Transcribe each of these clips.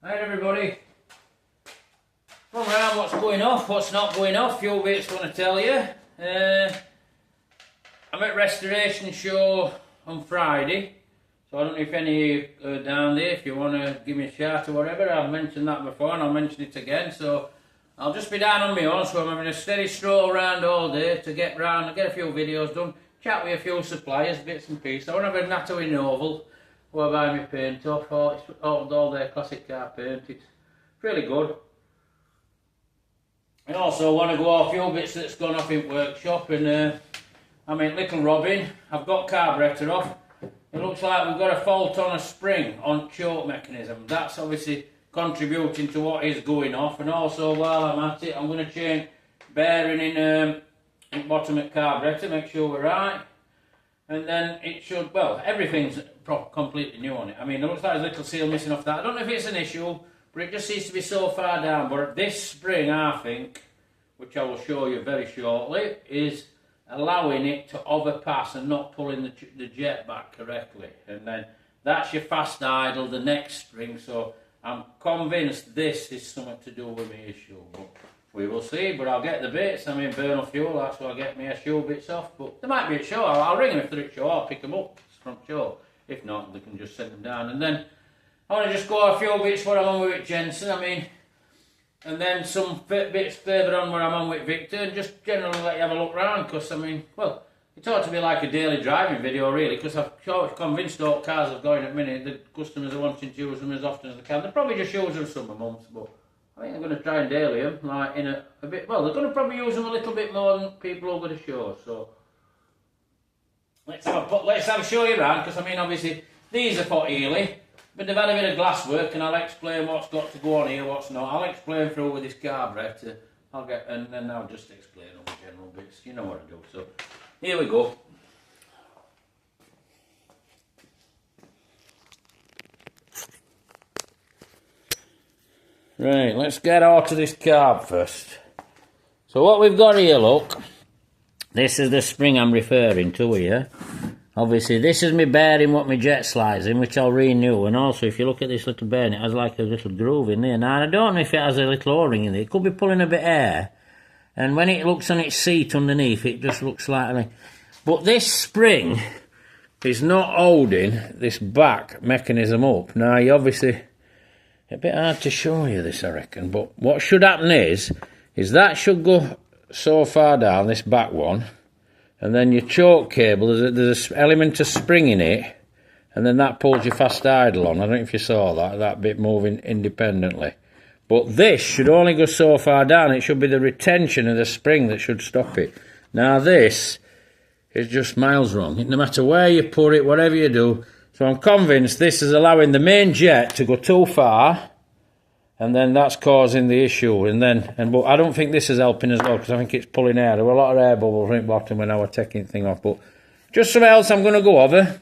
Hi everybody. Come around what's going off, what's not going off, few bits want to tell you. I'm at Restoration Show on Friday, so I don't know if any of you are down there, if you want to give me a shout or whatever. I've mentioned that before and I'll mention it again, so I'll just be down on my own, so I'm having a steady stroll around all day to get round and get a few videos done, chat with a few suppliers, bits and pieces. I want to have a natter with Novel, who I buy my paint off, all their classic car paint. It's really good. I also want to go off a few bits that's gone off in workshop, and I mean Little Robin, I've got carburettor off. It looks like we've got a fault on a spring on choke mechanism. That's obviously contributing to what is going off, and also while I'm at it I'm going to change bearing in bottom of carburettor, make sure we're right. And then it should, well, everything's completely new on it. I mean, there looks like there's a little seal missing off that. I don't know if it's an issue, but it just seems to be so far down. But this spring, I think, which I will show you very shortly, is allowing it to overpass and not pulling the jet back correctly. And then that's your fast idle the next spring. So I'm convinced this is something to do with my issue. But we will see, but I'll get the bits. I mean, burn off fuel, that's where I get my show bits off. But there might be a show. I'll ring them if they're at show. I'll pick them up from show. If not, they can just send them down. And then I want to just go a few bits where I'm on with Jensen. I mean, and then some bits further on where I'm on with Victor, and just generally let you have a look round. Because I mean, well, it ought to be like a daily driving video, really. Because I'm convinced all cars are going at the minute. The customers are wanting to use them as often as they can. They probably just use them summer months, but I think they're going to try and daily them, like in a bit. Well, they're going to probably use them a little bit more than people over the show. So let's have a show you around, because I mean, obviously these are for Ely, but they've had a bit of glass work, and I'll explain what's got to go on here, what's not. I'll explain through with this carburettor. And then I'll just explain all the general bits. You know what I do. So here we go. Right, let's get out of this carb first. So what we've got here, look, this is the spring I'm referring to here. Obviously this is my bearing what my jet slides in, which I'll renew. And also if you look at this little bearing, it has like a little groove in there. Now I don't know if it has a little O-ring in there. It could be pulling a bit of air. And when it looks on its seat underneath, it just looks like... But this spring is not holding this back mechanism up. Now you obviously... A bit hard to show you this, I reckon, but what should happen is that should go so far down, this back one, and then your choke cable, there's an element of spring in it, and then that pulls your fast idle on. I don't know if you saw that bit moving independently. But this should only go so far down. It should be the retention of the spring that should stop it. Now this is just miles wrong. No matter where you put it, whatever you do. So I'm convinced this is allowing the main jet to go too far, and then that's causing the issue. But I don't think this is helping as well, because I think it's pulling air. There were a lot of air bubbles right bottom when I was taking the thing off. But just something else I'm going to go over.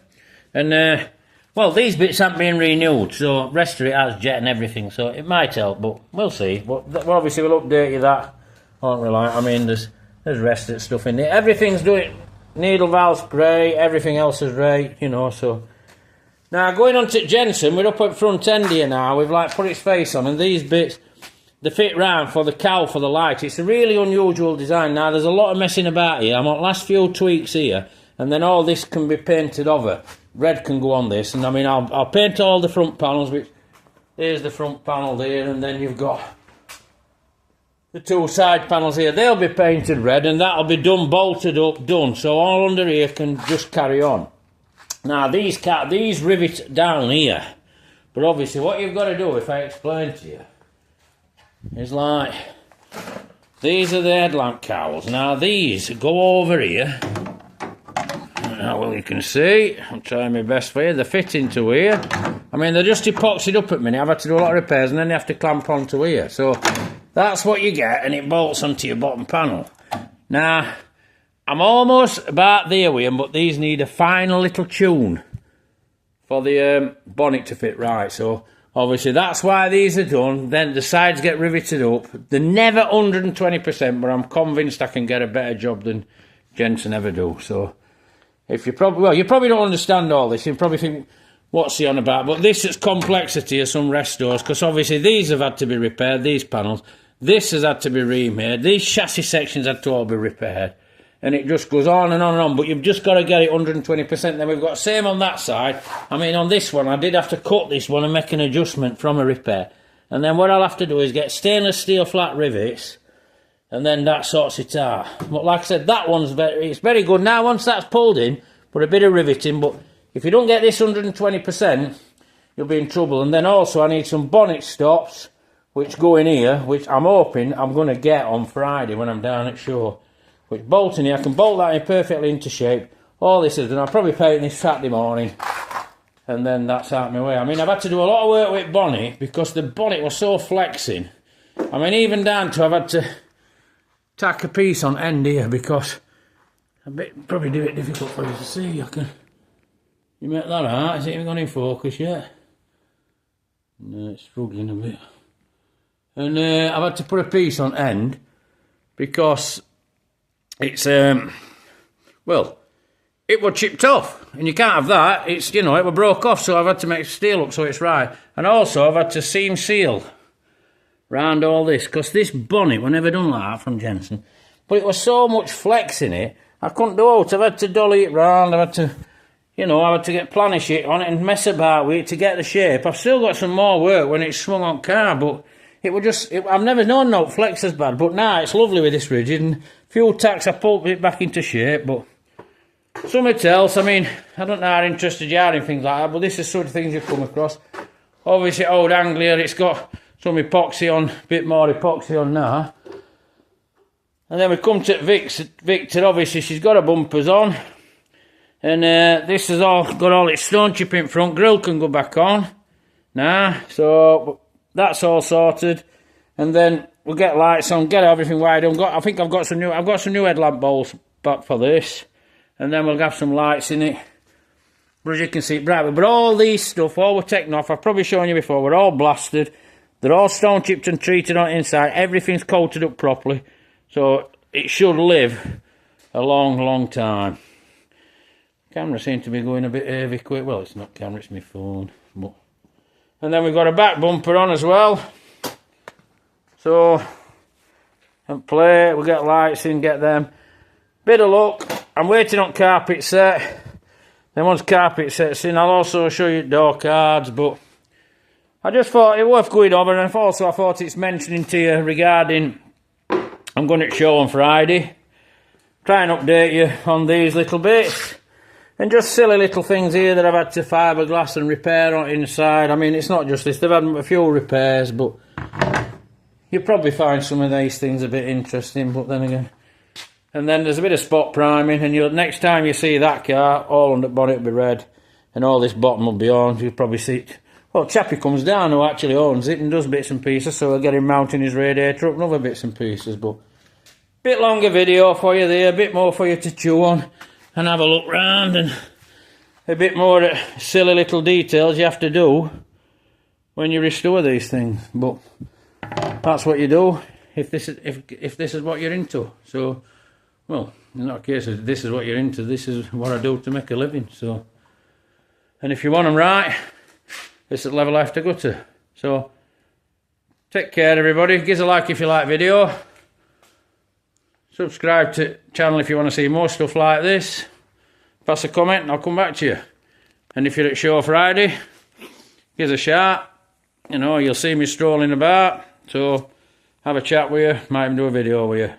And, well, these bits aren't being renewed, so rest of it has jet and everything, so it might help, but we'll see. But obviously we'll update you that, aren't we? Like, I mean, there's rest of stuff in there. Everything's doing needle valves grey, everything else is right, you know, so... Now, going on to Jensen, we're up at front end here now. We've, like, put its face on, and these bits, they fit round for the cowl for the light. It's a really unusual design. Now, there's a lot of messing about here. I'm on last few tweaks here, and then all this can be painted over. Red can go on this, and I mean, I'll paint all the front panels, which, there's the front panel there, and then you've got the two side panels here. They'll be painted red, and that'll be done, bolted up, done. So all under here can just carry on. Now, these rivet down here, but obviously what you've got to do, if I explain to you, is like, these are the headlamp cowls. Now, these go over here. Now, well, you can see, I'm trying my best for you, they fit into here. I mean, they're just epoxied up at the minute. I've had to do a lot of repairs, and then they have to clamp onto here. So, that's what you get, and it bolts onto your bottom panel. Now... I'm almost about there with them, but these need a final little tune for the bonnet to fit right. So, obviously, that's why these are done. Then the sides get riveted up. They're never 120%, but I'm convinced I can get a better job than Jensen ever do. So, if you probably don't understand all this. You probably think, what's he on about? But this is complexity of some restos, because obviously these have had to be repaired, these panels. This has had to be remade. These chassis sections had to all be repaired. And it just goes on and on and on. But you've just got to get it 120%. Then we've got same on that side. I mean, on this one, I did have to cut this one and make an adjustment from a repair. And then what I'll have to do is get stainless steel flat rivets. And then that sorts it out. But like I said, that one's it's very good. Now, once that's pulled in, put a bit of riveting. But if you don't get this 120%, you'll be in trouble. And then also, I need some bonnet stops, which go in here, which I'm hoping I'm going to get on Friday when I'm down at Shore. Which bolting here, I can bolt that in perfectly into shape. All this is, and I'll probably paint this Saturday morning. And then that's out of my way. I mean, I've had to do a lot of work with bonnet because the bonnet was so flexing. I mean, even down to I've had to tack a piece on end here because probably do it difficult for you to see. You make that out? Is it even gone in focus yet? No, it's struggling a bit. And I've had to put a piece on end because it's well, it was chipped off, and you can't have that. It's, you know, it was broke off, so I've had to make steel up so it's right. And also I've had to seam seal round all this because this bonnet was never done like that from Jensen. But it was so much flex in it, I couldn't do it. I've had to dolly it round. I've had to, you know, I had to get planish it on it and mess about with it to get the shape. I've still got some more work when it's swung on car, but it was just, I've never known no flex as bad, but now it's lovely with this rigid, and a few tacks I pulled it back into shape, but something else, I mean, I don't know how interested you are in things like that, but this is sort of things you come across. Obviously, old Anglia, it's got some epoxy on, a bit more epoxy on now. And then we come to Victor, obviously she's got her bumpers on, and this has all got all its stone chip in front, grill can go back on now, so that's all sorted. And then we'll get lights on, get everything wired on. I think I've got some new headlamp bowls back for this. And then we'll have some lights in it. But as you can see, bright. But all these stuff, all we're taking off, I've probably shown you before, we're all blasted. They're all stone chipped and treated on the inside. Everything's coated up properly. So it should live a long, long time. Camera seems to be going a bit heavy quick. Well, it's not camera, it's my phone. But... And then we've got a back bumper on as well. So, and play, we'll get lights in, get them. Bit of luck, I'm waiting on carpet set. Then once carpet set's in, I'll also show you door cards, but I just thought it worth going over, and also I thought it's mentioning to you regarding, I'm going to show on Friday. Try and update you on these little bits. And just silly little things here that I've had to fiberglass and repair on inside. I mean, it's not just this, they've had a few repairs, but you'll probably find some of these things a bit interesting, but then again. And then there's a bit of spot priming, and next time you see that car, all on the bonnet will be red, and all this bottom will be orange. You'll probably see it. Well, Chappie comes down who actually owns it and does bits and pieces, so we'll get him mounting his radiator up and other bits and pieces. But bit longer video for you there, a bit more for you to chew on and have a look round, and a bit more silly little details you have to do when you restore these things. But that's what you do if this is what you're into. So, well, in that case, if this is what you're into, this is what I do to make a living. So, and if you want them right, this is the level I have to go to. So, take care, everybody. Give us a like if you like video. Subscribe to the channel if you want to see more stuff like this. Pass a comment and I'll come back to you. And if you're at Show Friday, give us a shout. You know, you'll see me strolling about. So, have a chat with you. Might even do a video with you.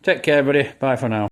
Take care, buddy. Bye for now.